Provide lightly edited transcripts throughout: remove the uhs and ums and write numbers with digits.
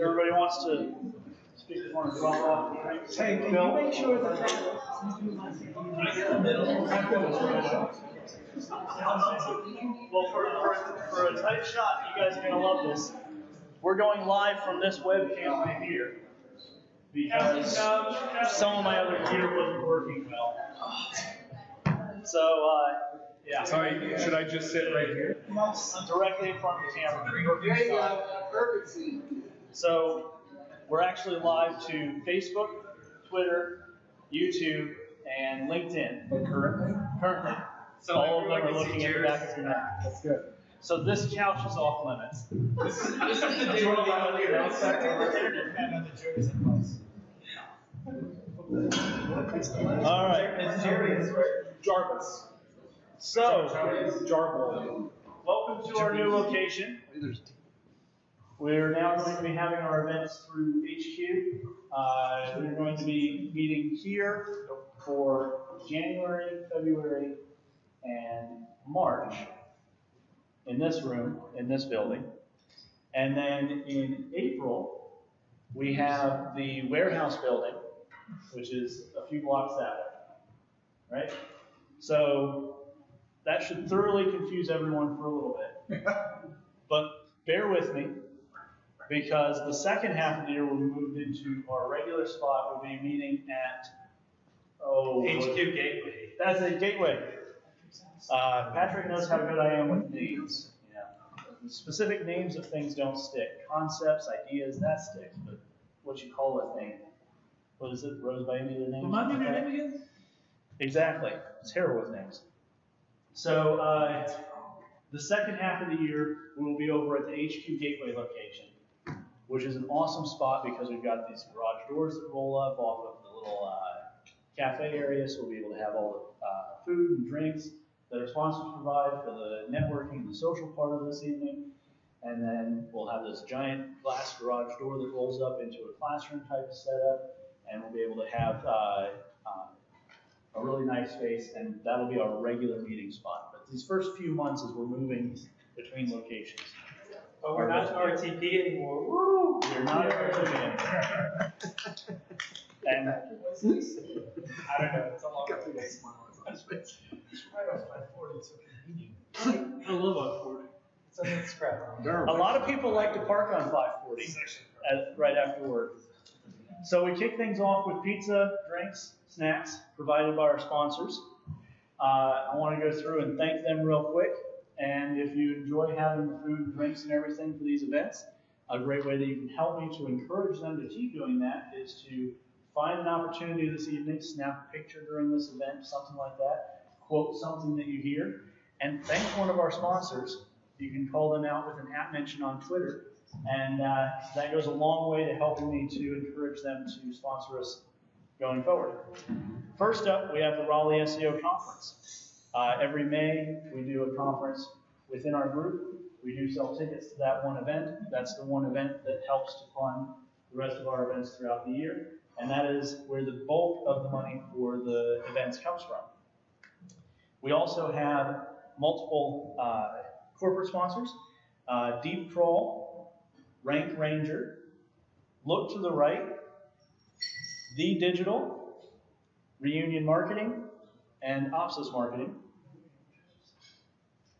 Everybody wants to speak with one and drop off. Hey, can you make sure that Well, for a tight shot, you guys are going to love this. We're going live from this webcam right here because some of my other gear wasn't working well. So, yeah. Sorry, should I just sit right here? Directly in front of the camera. There you go. Perfect seat. So, we're actually live to Facebook, Twitter, YouTube, and LinkedIn. Currently. So all of them are looking at the back of your neck. That's good. So this couch is off limits. This is the day when the internet found out that Joey's in place. All right. It's Jerry's, right? Jarvis. So, Jarvis. welcome to our new location. We're now going to be having our events through HQ. We're going to be meeting here for January, February, and March in this room, in this building. And then in April, we have the warehouse building, which is a few blocks that way, right? So that should thoroughly confuse everyone for a little bit. But bear with me, because the second half of the year we'll be moved into our regular spot. We'll be meeting at, HQ Gateway. That's a gateway. Patrick knows how good I am with names. Yeah. The specific names of things don't stick. Concepts, ideas, that sticks. But what you call a thing, what is it? Rose by any other name? Remind me of your name again? Exactly. It's terrible with names. So the second half of the year, we'll be over at the HQ Gateway location, which is an awesome spot because we've got these garage doors that roll up off of the little cafe area, so we'll be able to have all the food and drinks that our sponsors provide for the networking and the social part of this evening. And then we'll have this giant glass garage door that rolls up into a classroom type of setup, and we'll be able to have a really nice space, and that'll be our regular meeting spot. But these first few months as we're moving between locations. But we're not RTP anymore. Woo! We're not RTP anymore. And I don't know, it's a long way. It's right off my 40, it's so convenient. I love 540. It's on the scrap. A lot of people like to park on 540 right after work. So we kick things off with pizza, drinks, snacks provided by our sponsors. I want to go through and thank them real quick. And if you enjoy having the food and drinks and everything for these events, a great way that you can help me to encourage them to keep doing that is to find an opportunity this evening, snap a picture during this event, something like that, quote something that you hear, and thank one of our sponsors. You can call them out with an @ mention on Twitter, and that goes a long way to helping me to encourage them to sponsor us going forward. First up, we have the Raleigh SEO Conference. Every May, we do a conference within our group. We do sell tickets to that one event. That's the one event that helps to fund the rest of our events throughout the year. And that is where the bulk of the money for the events comes from. We also have multiple corporate sponsors. Deep Crawl, Rank Ranger, Look to the Right, The Digital, Reunion Marketing, and Opsis Marketing.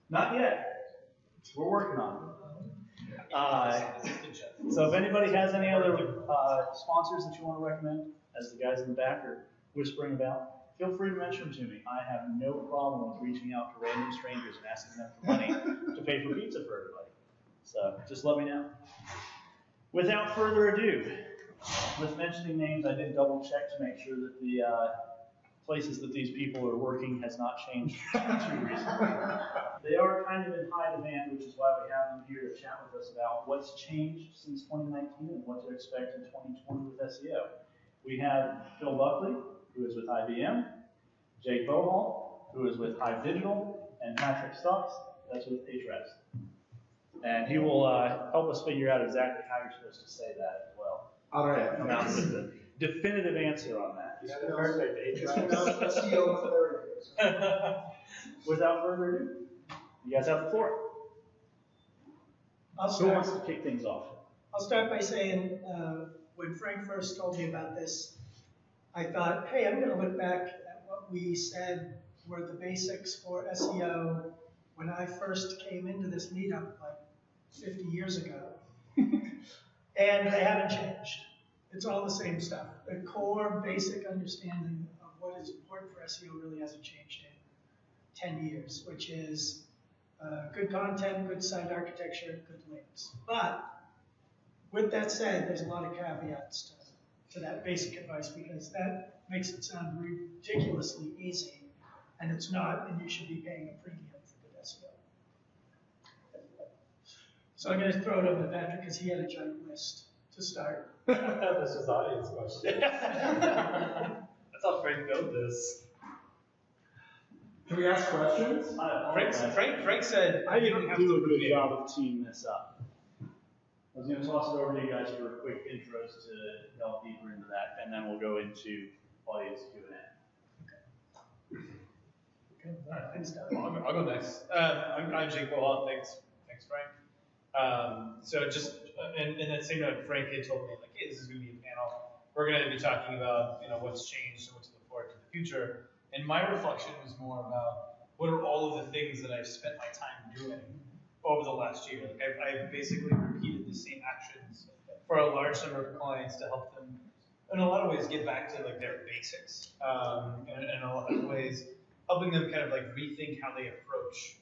Not yet. We're working on it. So if anybody has any other sponsors that you want to recommend, as the guys in the back are whispering about, feel free to mention them to me. I have no problem with reaching out to random strangers and asking them for money to pay for pizza for everybody. So just let me know. Without further ado, with mentioning names, I did double check to make sure that the places that these people are working has not changed too recently. They are kind of in high demand, which is why we have them here to chat with us about what's changed since 2019 and what to expect in 2020 with SEO. We have Phil Buckley, who is with IBM, Jake Bohall, who is with Hive Digital, and Patrick Stox, that's with Ahrefs. And he will help us figure out exactly how you're supposed to say that as well. All right. Come out with a definitive answer on that. Without further ado, you guys have the floor. Who wants to kick things off? I'll start by saying, when Frank first told me about this, I thought, hey, I'm going to look back at what we said were the basics for SEO when I first came into this meetup like 50 years ago. And they haven't changed. It's all the same stuff. The core basic understanding of what is important for SEO really hasn't changed in 10 years, which is good content, good site architecture, good links. But with that said, there's a lot of caveats to that basic advice because that makes it sound ridiculously easy, and it's not, and you should be paying a premium for good SEO. So I'm going to throw it over to Patrick because he had a giant list to start. I thought this was audience question. That's how Frank built this. Can we ask questions? Frank said, I didn't do a good job of teeing this up. I was going to toss it over to you guys for quick intros to delve deeper into that, and then we'll go into audience Q&A. Okay, all right, I'll go next. I'm Jake Bohall. Thanks, Frank. So just in that same note, Frank had told me like, hey, this is going to be a panel. We're going to be talking about what's changed and what to look forward to in the future. And my reflection was more about what are all of the things that I've spent my time doing over the last year. Like I've basically repeated the same actions for a large number of clients to help them, in a lot of ways, get back to like their basics, and in a lot of ways, helping them kind of like rethink how they approach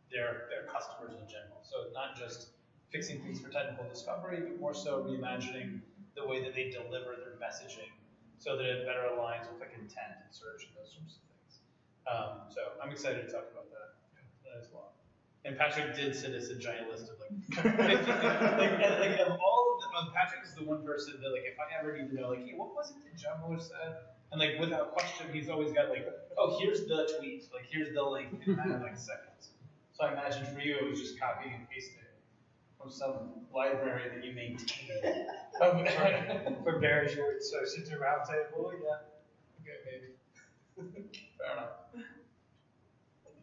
their customers in general. So not just fixing things for technical discovery, but more so reimagining the way that they deliver their messaging so that it better aligns with like intent and search and those sorts of things. So I'm excited to talk about that as well. And Patrick did send us a giant list of like 50 things. Like of all of them, Patrick is the one person that like if I ever need to know like, hey, what was it that John Miller said? And like without question, he's always got like, oh, here's the tweet, like here's the link in a matter of like seconds. So I imagine for you it was just copying and pasting from some library that you maintain. For Barry Short Associates Roundtable, yeah. Okay, maybe. Fair enough.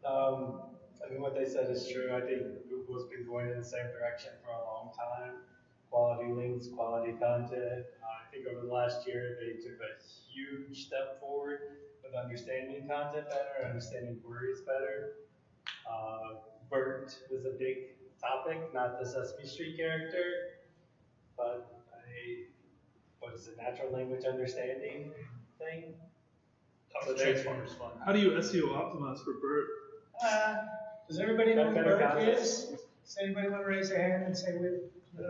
I mean, what they said is true. I think Google's been going in the same direction for a long time. Quality links, quality content. I think over the last year, they took a huge step forward with understanding content better, understanding queries better. BERT was a big topic, not the Sesame Street character, but what is it, natural language understanding thing? So Transformers fun. How do you SEO optimize for BERT? Does everybody know what Better BERT content. is? Does anybody want to raise their hand and say we? I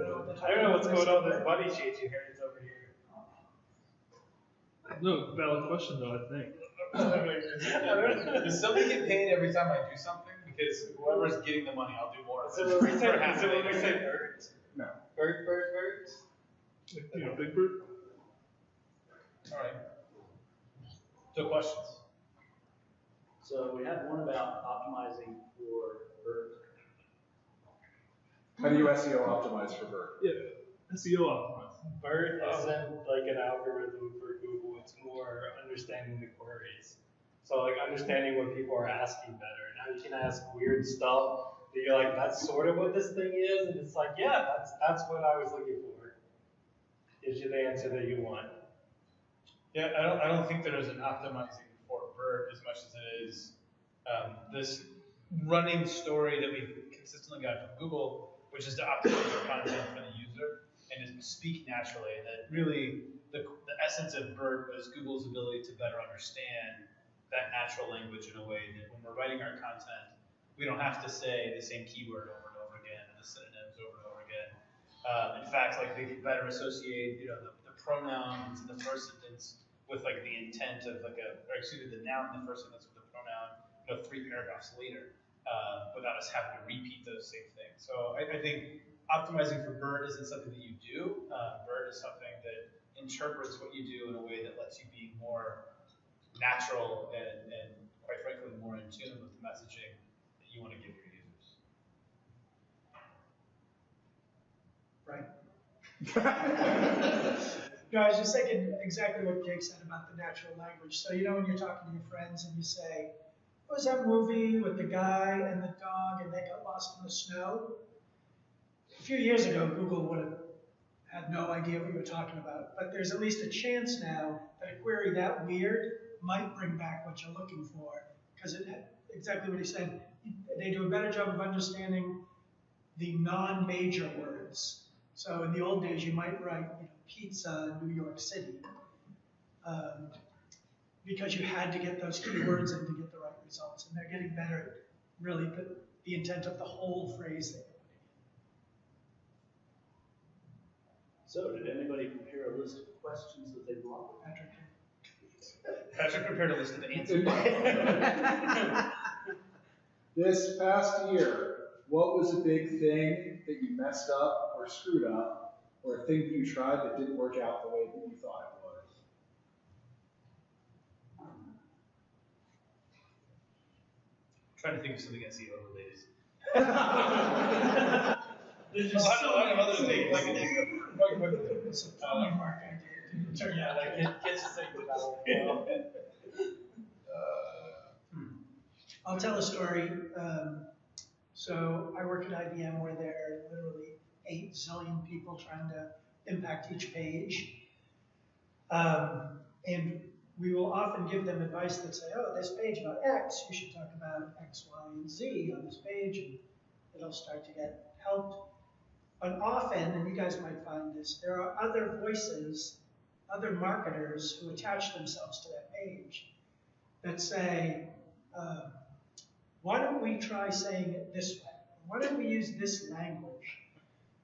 don't know what's going on with this buddy sheet you heard over here. No, valid question though, I think. Does somebody get paid every time I do something? Because whoever's getting the money, I'll do more. Is it when we say BERT? No. BERT. Like, you know, Big BERT? All right. So questions? So we had one about optimizing for BERT. How do you SEO optimize for BERT? Yeah, SEO optimize. BERT isn't like an algorithm for Google, it's more understanding the queries. So like understanding what people are asking better. Now you can ask weird stuff that you're like, that's sort of what this thing is, and it's like, yeah, that's what I was looking for. Gives you the answer that you want. Yeah, I don't think there is an optimizing for BERT as much as it is this running story that we've consistently got from Google, which is to optimize our content for the user and to speak naturally. And that really the essence of BERT is Google's ability to better understand that natural language in a way that when we're writing our content, we don't have to say the same keyword over and over again and the synonyms over and over again. In fact, like they can better associate, the pronouns in the first sentence with like the intent of like the noun in the first sentence with the pronoun, 3 paragraphs later, without us having to repeat those same things. So I think optimizing for BERT isn't something that you do. BERT is something that interprets what you do in a way that lets you be more natural and quite frankly more in tune with the messaging that you want to give your users. Right. No, I was just thinking exactly what Jake said about the natural language. So, when you're talking to your friends and you say, what was that movie with the guy and the dog and they got lost in the snow? A few years ago, Google would have had no idea what you were talking about. But there's at least a chance now that a query that weird might bring back what you're looking for, because it exactly what he said. They do a better job of understanding the non-major words. So in the old days, you might write, pizza, New York City, because you had to get those keywords in to get the right results. And they're getting better at really the intent of the whole phrase that you're putting in. So, did anybody prepare a list of questions that they want? Patrick prepared a list of answers. This past year, what was a big thing that you messed up or screwed up, or a thing that you tried that didn't work out the way that you thought it would? I'm trying to think of something SEO related. There's Just just a lot of other things. Like, It's a plumbing work I did. It turned out like Get to think about it. I'll tell a story. So I work at IBM where there are literally 8 zillion people trying to impact each page. And we will often give them advice that say, oh, this page about X, you should talk about X, Y, and Z on this page, and it'll start to get helped. But often, and you guys might find this, there are other voices, other marketers who attach themselves to that page that say, why don't we try saying it this way? Why don't we use this language?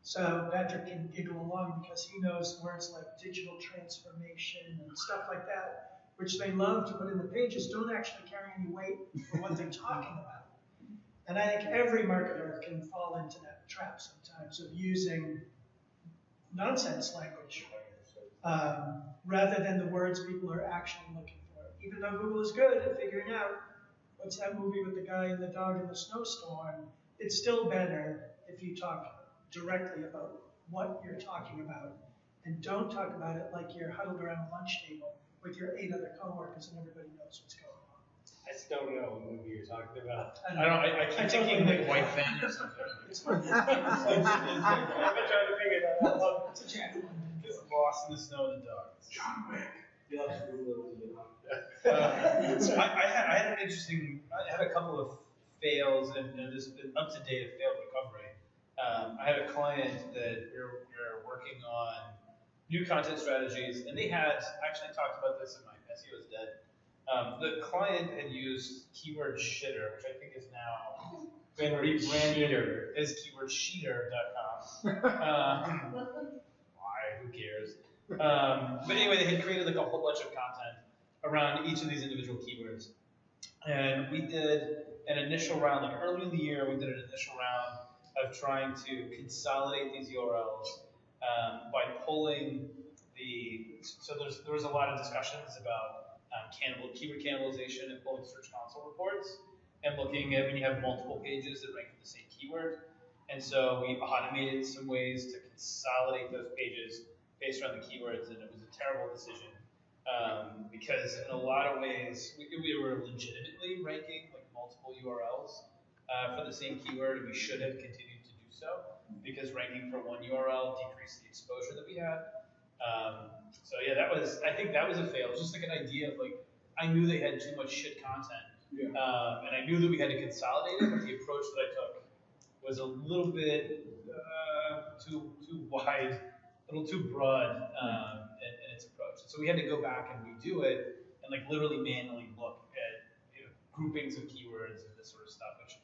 So Patrick can giggle along because he knows words like digital transformation and stuff like that, which they love to put in the pages, don't actually carry any weight for what they're talking about. And I think every marketer can fall into that trap sometimes of using nonsense language rather than the words people are actually looking for. Even though Google is good at figuring out what's that movie with the guy and the dog in the snowstorm, it's still better if you talk directly about what you're talking about and don't talk about it like you're huddled around a lunch table with your 8 other coworkers and everybody knows what's going on. I still don't know what movie you're talking about. I keep thinking like White Fang or something. It's fun. I've been trying to figure that out. It's a Jack London. Just lost in the snow and the dog. John Wick. You'll have to Google it. So I had an interesting, I had a couple of fails and this up to date failed recovery. I had a client that we were working on new content strategies, and they had actually talked about this in my SEO is Dead. The client had used keyword shitter, which I think is now been rebranded as keywordcheater.com. Why? Who cares? But anyway, they had created like a whole bunch of content around each of these individual keywords. And we did an initial round, like early in the year, we did an initial round of trying to consolidate these URLs by pulling so there was a lot of discussions about keyword cannibalization and pulling Search Console reports and looking at when you have multiple pages that rank for the same keyword. And so we automated some ways to consolidate those pages based on the keywords, and it was a terrible decision because in a lot of ways we were legitimately ranking like multiple URLs for the same keyword, and we should have continued to do so because ranking for one URL decreased the exposure that we had. So yeah, I think that was a fail. It was just like an idea of like, I knew they had too much shit content, and I knew that we had to consolidate it, but the approach that I took was a little bit too wide, a little too broad in its approach. So we had to go back and redo it and like literally manually look at groupings of keywords and this sort of stuff, which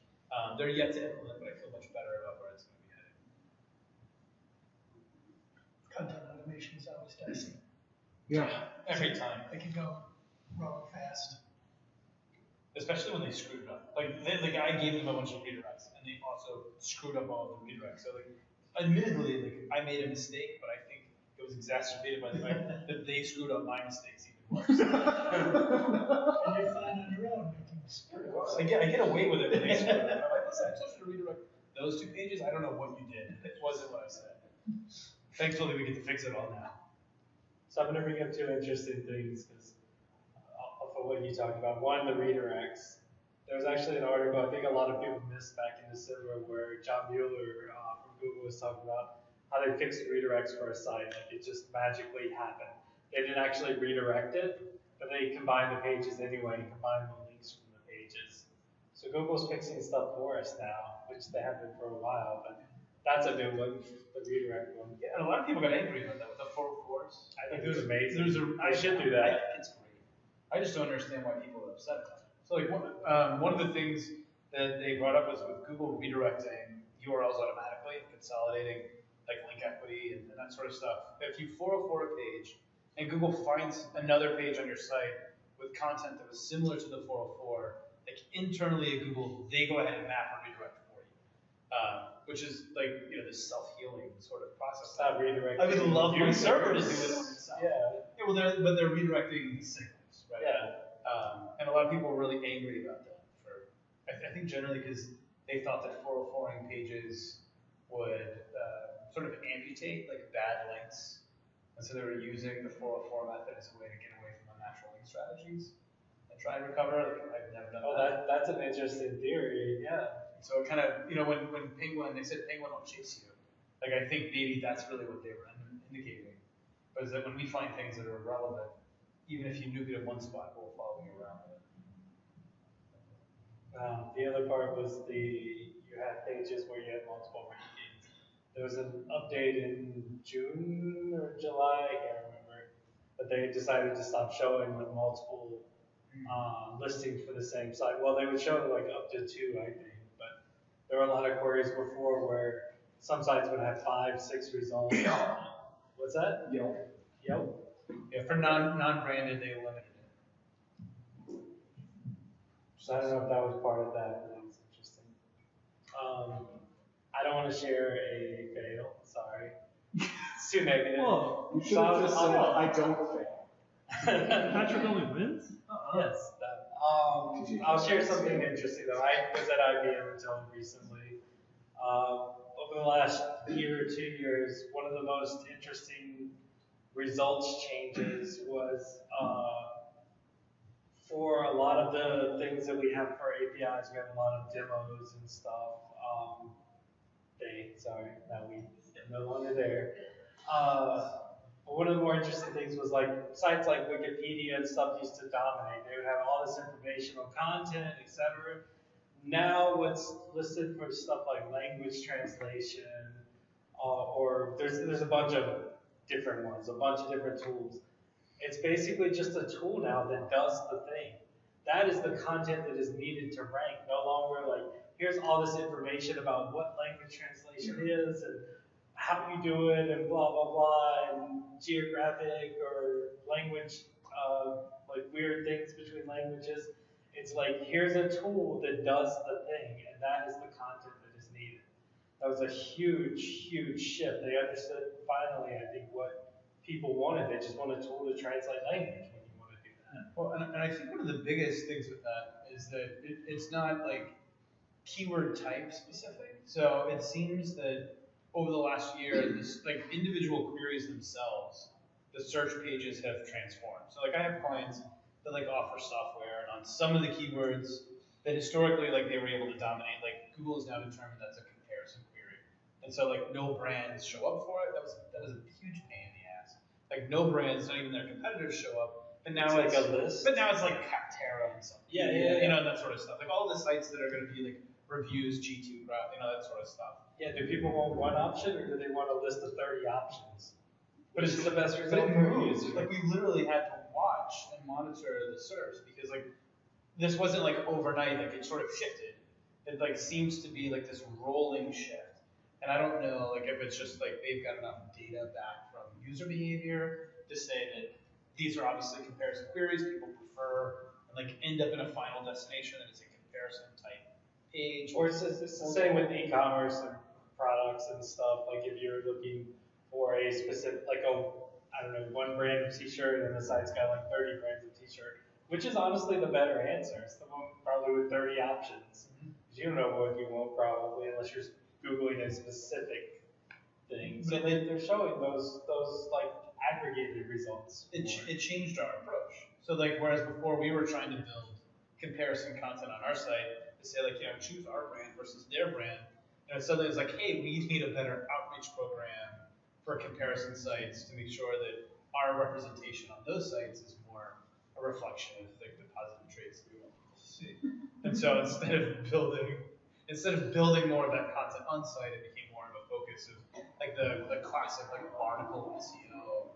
they're yet to implement, but I feel much better about where it's going to be headed. Content automation is always dicey. Yeah. Every time. It can go wrong fast. Especially when they screwed it up. Like, the guy gave them a bunch of redirects, and they also screwed up all of the redirects. So, like, admittedly, like, I made a mistake, but I think it was exacerbated by the fact that they screwed up my mistakes even worse. And you're fine on your own making mistakes. I get away with it when they screw it up. I'm like, listen, I told you to redirect those 2 pages. I don't know what you did. It wasn't what I said. Thankfully, we get to fix it all now. So I'm going to bring up 2 interesting things because off of what you talked about. One, the redirects. There was actually an article I think a lot of people missed back in December where John Mueller from Google was talking about how they fixed redirects for a site. Like it just magically happened. They didn't actually redirect it, but they combined the pages anyway and combined the links from the pages. So Google's fixing stuff for us now, which they have been for a while, but that's a new one, the redirect one. Yeah, and a lot of people got angry about that with the 404s. I think it was amazing. I should do I that. think it's great. I just don't understand why people are upset about it. So like one of the things that they brought up was with Google redirecting URLs automatically, consolidating like link equity and that sort of stuff. If you 404 a page and Google finds another page on your site with content that was similar to the 404, like internally at Google, they go ahead and map and redirect for you, which is like this self-healing sort of process. It's not redirecting. I would love my server to do it on itself. Yeah. Well, they're redirecting signals, right? Yeah. And a lot of people were really angry about that. I think generally because they thought that 404ing pages would sort of amputate like bad links, and so they were using the 404 method as a way to get away from unnatural link strategies and try and recover. Like, I've never done that. That's an interesting theory. Yeah. So it kind of, when Penguin, they said Penguin will chase you. Like I think maybe that's really what they were indicating. But is that when we find things that are relevant, even if you nuke it in one spot, we'll follow you around with it. The other part was you had pages where you had multiple rankings. There was an update in June or July, I can't remember, but they decided to stop showing like multiple listings for the same site. Well, they would show like up to 2, I think, but there were a lot of queries before where some sites would have 5, 6 results. What's that? Yelp. Yeah, for non-branded, they limited it. So I don't know if that was part of that, but it's interesting. I don't want to share a fail, sorry. It's too negative. Whoa. You should have just said, I don't fail. Patrick only wins? Yes, that. I'll share something interesting though. I was at IBM until recently. Over the last year or 2 years, one of the most interesting results changes was for a lot of the things that we have for APIs, we have a lot of demos and stuff. Now we are no longer there. But one of the more interesting things was like sites like Wikipedia and stuff used to dominate. They would have all this informational content, etc. Now what's listed for stuff like language translation, or there's a bunch of different ones, a bunch of different tools. It's basically just a tool now that does the thing. That is the content that is needed to rank. No longer like, here's all this information about what language translation is and how you do it and blah, blah, blah, and geographic or language, like weird things between languages. It's like, here's a tool that does the thing, and that is the content that is needed. That was a huge, huge shift. They understood finally, I think, what people wanted. They just want a tool to translate language when you want to do that. Well, and I think one of the biggest things with that is that it's not like keyword type specific. So it seems that over the last year, this, like individual queries themselves, the search pages have transformed. So like I have clients that like offer software, and on some of the keywords that historically like they were able to dominate, like Google has now determined that's a comparison query, and so like no brands show up for it. That was a huge pain in the ass. Like no brands, not even their competitors show up. But now it's like a list. But now it's like Capterra and something. Yeah, that sort of stuff. Like all the sites that are going to be like reviews, G2, that sort of stuff. Yeah, do people want one option or do they want a list of 30 options? But Which is the best But result it for a moves. user? Like we literally had to watch and monitor the search because like this wasn't like overnight. Like it sort of shifted. It like seems to be like this rolling shift. And I don't know like if it's just like they've got enough data back from user behavior to say that these are obviously comparison queries people prefer and like end up in a final destination that is a comparison type page. Or it's the same with e-commerce and products and stuff. Like if you're looking for a specific, like one brand of t-shirt and the site's got like 30 brands of t-shirt, which is honestly the better answer. It's the one probably with 30 options. Because you don't know what you want probably unless you're Googling a specific thing. So they're showing those like aggregated results. It changed our approach. So like whereas before we were trying to build comparison content on our site to say like, choose our brand versus their brand. And suddenly it's like, hey, we need a better outreach program for comparison sites to make sure that our representation on those sites is more a reflection of like the positive traits that we want people to see. And so instead of building more of that content on site, it became more of a focus of like the classic like article SEO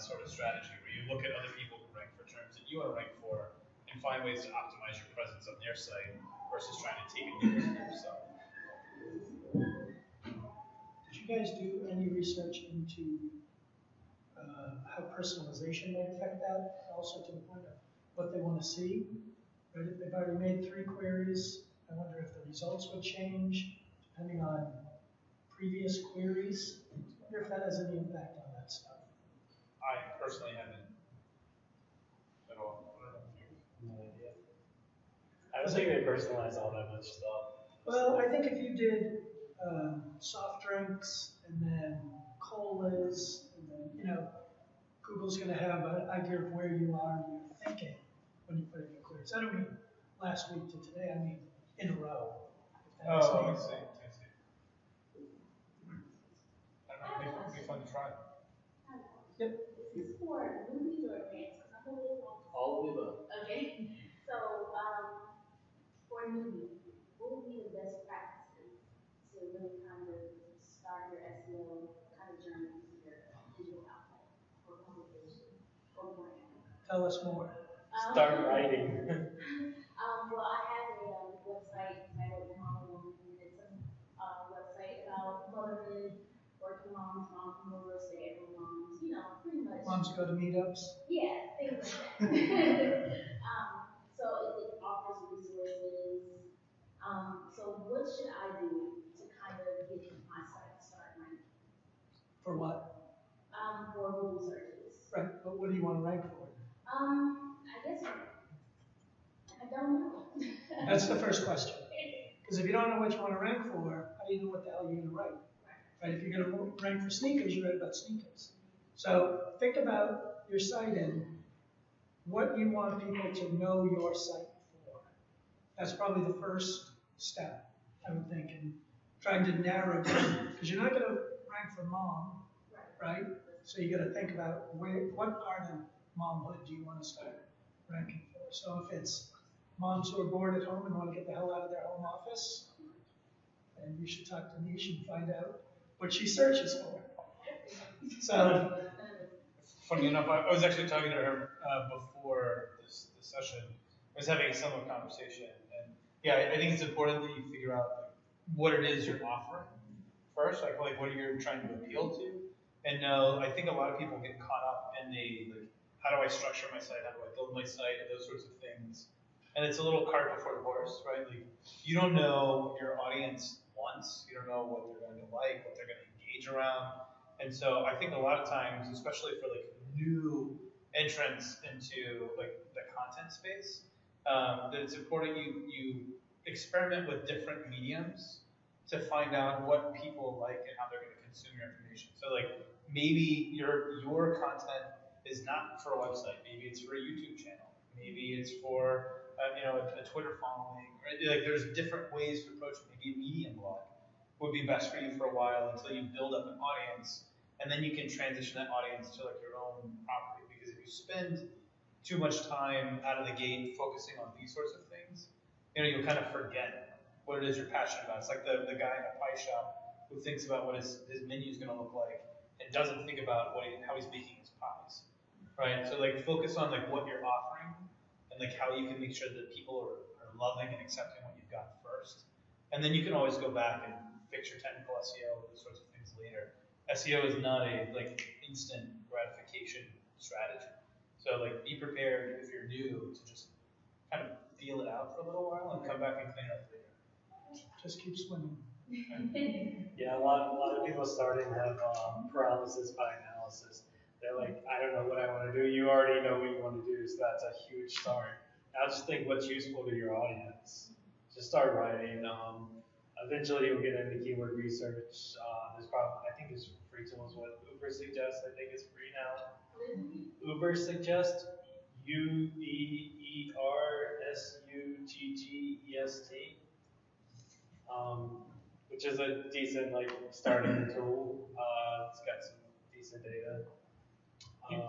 sort of strategy where you look at other people who rank for terms that you want to rank for and find ways to optimize your presence on their site versus trying to take it yourself. Did you guys do any research into how personalization might affect that? Also to the point of what they want to see. Right? If they've already made 3 queries, I wonder if the results would change depending on previous queries. I wonder if that has any impact on that stuff. I personally haven't at all. I don't know if you. No idea. I don't think they personalize all that much stuff. Well, I think if you did soft drinks and then colas, and then, you know, Google's going to have an idea of where you are in your thinking when you put in your queries. I don't mean last week to today, I mean in a row. Oh, I see. I don't know, it'd be fun to try. Yep. This is for movies or advanced, because I'm a little lost. All of the above. Okay, so, for movies, what would be the best practices to really kind of start your SEO kind of journey into your digital outlet or publication or brand? Tell us more. Start writing. Well, I have a website titled Bohall. It's a website about motherhood, working moms, mompreneurs, stay-at-home moms, you know, pretty much. Moms go to meetups. Yeah, things like that. So it offers resources. So what should I do to kind of get my site to start ranking? For what? For Google searches. Right, but what do you want to rank for? I guess I don't know. That's the first question. Because if you don't know what you want to rank for, how do you know what the hell you're going to write? Right? If you're going to rank for sneakers, you write about sneakers. So think about your site and what you want people to know your site for. That's probably the first step, I would think, in trying to narrow down, because you're not going to rank for mom, right? So you got to think about what part of momhood do you want to start ranking for. So if it's moms who are bored at home and want to get the hell out of their home office, then you should talk to Nish and find out what she searches for. So, Funny enough, I was actually talking to her before this session. I was having a similar conversation, and yeah, I think it's important that you figure out like, what it is you're offering first, like what you're trying to appeal to. And no, I think a lot of people get caught up in the like, how do I structure my site? How do I build my site? And those sorts of things. And it's a little cart before the horse, right? Like you don't know what your audience wants. You don't know what they're going to like, what they're going to engage around. And so I think a lot of times, especially for like new entrants into like the content space, that it's important you experiment with different mediums to find out what people like and how they're going to consume your information. So like maybe your content is not for a website. Maybe it's for a YouTube channel. Maybe it's for a Twitter following. Right? Like there's different ways to approach it. Maybe a Medium blog would be best for you for a while until you build up an audience, and then you can transition that audience to like your own property. Because if you spend too much time out of the gate focusing on these sorts of things, you'll kind of forget what it is you're passionate about. It's like the guy in a pie shop who thinks about what his menu is going to look like and doesn't think about how he's making his pies, right? So like focus on like what you're offering and like how you can make sure that people are loving and accepting what you've got first. And then you can always go back and fix your technical SEO and those sorts of things later. SEO is not a like instant gratification strategy. So like be prepared if you're new to just kind of feel it out for a little while and come back and clean it up later. just keep swimming. Yeah, a lot of people starting have paralysis by analysis. They're like, I don't know what I want to do. You already know what you want to do, so that's a huge start. Now just think what's useful to your audience. Just start writing. Eventually you'll get into keyword research. I think there's free tools. What Uber suggests, I think it's free now. Uber suggests, UberSuggest. which is a decent like starting tool. It's got some decent data.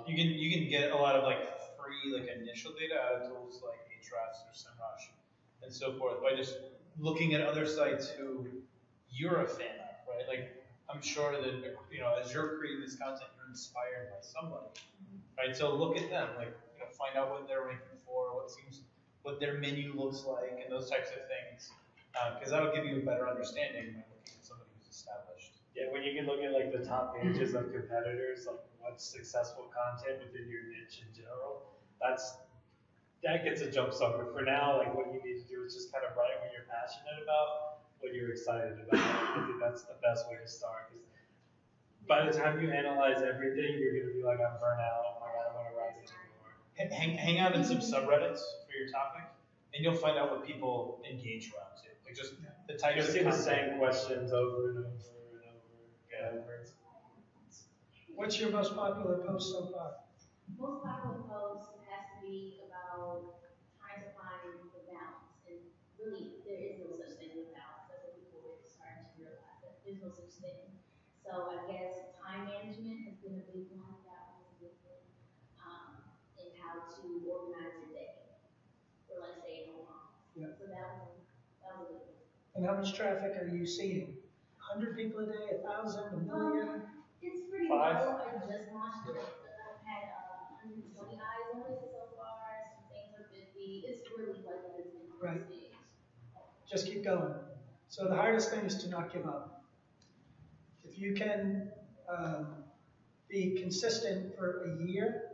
You can get a lot of like free like initial data out of tools like Ahrefs or SEMrush and so forth by just looking at other sites who you're a fan of, right? Like I'm sure that as you're creating this content, you're inspired by somebody, right? So look at them, like find out what they're ranking for, what their menu looks like, and those types of things, because that'll give you a better understanding when looking at somebody who's established. Yeah, when you can look at like the top pages of competitors, like what's successful content within your niche in general, that gets a jump start. But for now, like what you need to do is just kind of write what you're passionate about, what you're excited about. I think that's the best way to start. Because by the time you analyze everything, you're gonna be like, I'm burnt out. Oh my god, I want to write it anymore. Hang out in some subreddits for your topic, and you'll find out what people engage around too. Like just the types You'll of see the content. same questions over and over and over. Yeah. What's your most popular post so far? Most popular post has to be about trying to find the balance. And really, there is no such thing as balance. That's what people are starting to realize, that there's no such thing. So I guess time management has been a big one. That was a big thing. And how to organize your day for like staying home. Yeah. So that was a big one. And how much traffic are you seeing? 100 people a day, 1,000, a million? It's pretty low. I just launched it. I've had 120 eyes on it so far. Some things are 50. It's really like a business Right. stage. Just keep going. So the hardest thing is to not give up. If you can be consistent for a year,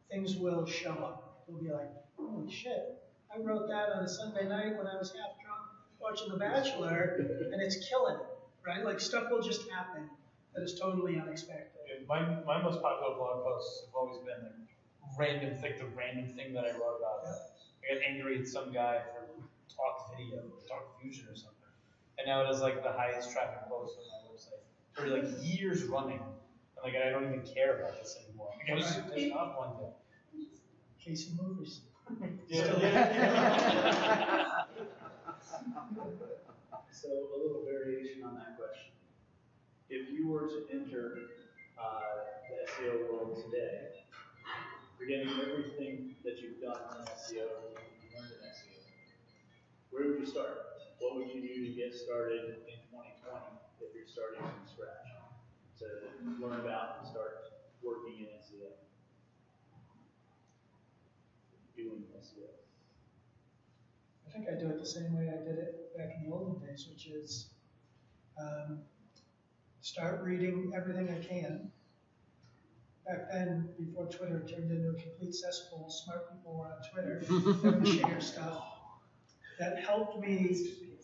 things will show up. You'll be like, holy shit, I wrote that on a Sunday night when I was half drunk watching The Bachelor, and it's killing it, right? Like stuff will just happen that is totally unexpected. My most popular blog posts have always been like the random thing that I wrote about. I got angry at some guy for Talk Fusion or something. And now it is like the highest traffic post on my website for like years running. And like I don't even care about this anymore. Like, I was just pissed off one day. Casey movies. So a little variation on that question. If you were to enter the SEO world today, forgetting everything that you've done in SEO, you learned in SEO, where would you start? What would you do to get started in 2020 if you're starting from scratch to learn about and start working in SEO? Doing SEO. I think I do it the same way I did it back in the olden days, which is start reading everything I can. Back then, before Twitter turned into a complete cesspool, smart people were on Twitter, they would share stuff that helped me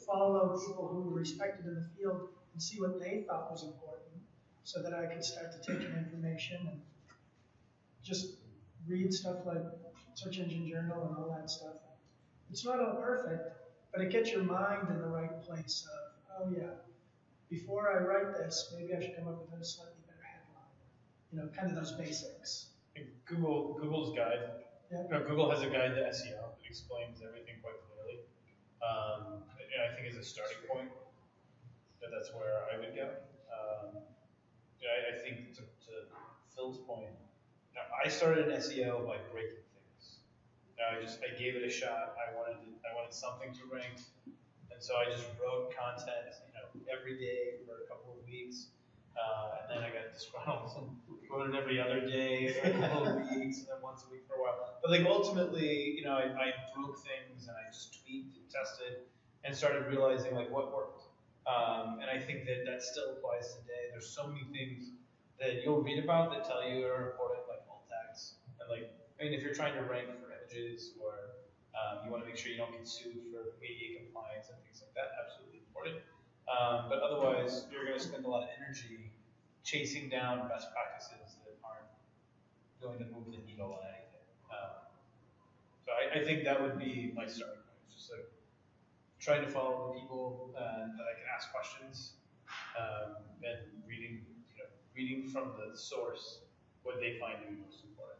follow people who were respected in the field and see what they thought was important so that I could start to take in information and just read stuff like Search Engine Journal and all that stuff. It's not all perfect, but it gets your mind in the right place of, oh yeah, before I write this, maybe I should come up with a slightly better headline. Kind of those basics. Google's guide. Yeah. Google has a guide to SEO that explains everything quite clearly. I think as a starting point, that's where I would go. I think to Phil's point, I started in SEO by breaking things. I gave it a shot. I wanted something to rank, and so I just wrote content, every day for a couple of weeks, and then I got disgruntled and wrote it every other day for a couple of weeks, and then once a week for a while. But like ultimately, I broke things and I just tweaked and tested and started realizing like what worked. And I think that still applies today. There's so many things that you'll read about that tell you are important, like alt tags. And if you're trying to rank for images or you want to make sure you don't get sued for media compliance and things like that, absolutely important. But otherwise, you're going to spend a lot of energy chasing down best practices that aren't going to move the needle on anything. So I think that would be my starting point. It's just like trying to follow the people that I can ask questions and reading from the source what they find to be most important.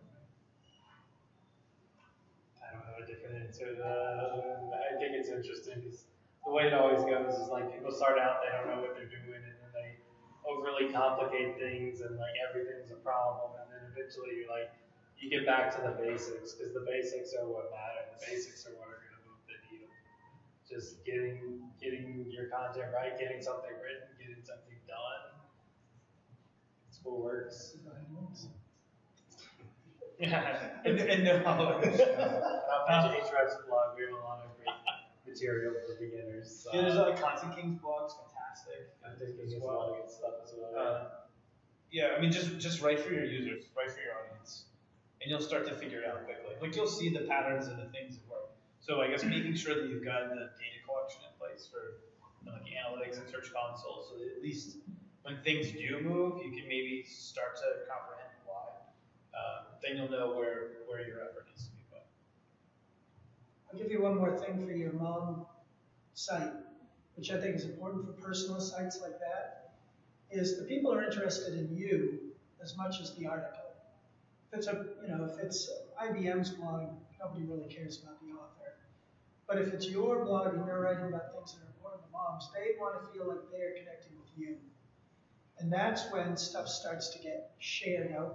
I don't have a different answer to that. I think it's interesting because the way it always goes is like people start out, they don't know what they're doing, and then they overly complicate things, and like everything's a problem, and then eventually you're like, you get back to the basics, because the basics are what matter. The basics are what are going to move the needle. Just getting your content right, getting something written, getting something done. That's what works. Yeah, and no, HREF's blog, we have a lot of great material for beginners. Yeah, there's a Content Kings blog's fantastic. I think there's a lot of good stuff as well. Yeah, I mean, just write for your users, write for your audience, and you'll start to figure it out quickly. Like you'll see the patterns and the things that work. So I guess making sure that you've got the data collection in place for like analytics and search console, so that at least when things do move, you can maybe start to comprehend why. Then you'll know where your effort needs to be put. I'll give you one more thing for your mom site, which I think is important for personal sites like that, is the people are interested in you as much as the article. If it's if it's IBM's blog, nobody really cares about the author. But if it's your blog and you're writing about things that are important to moms, they want to feel like they're connecting with you. And that's when stuff starts to get shared out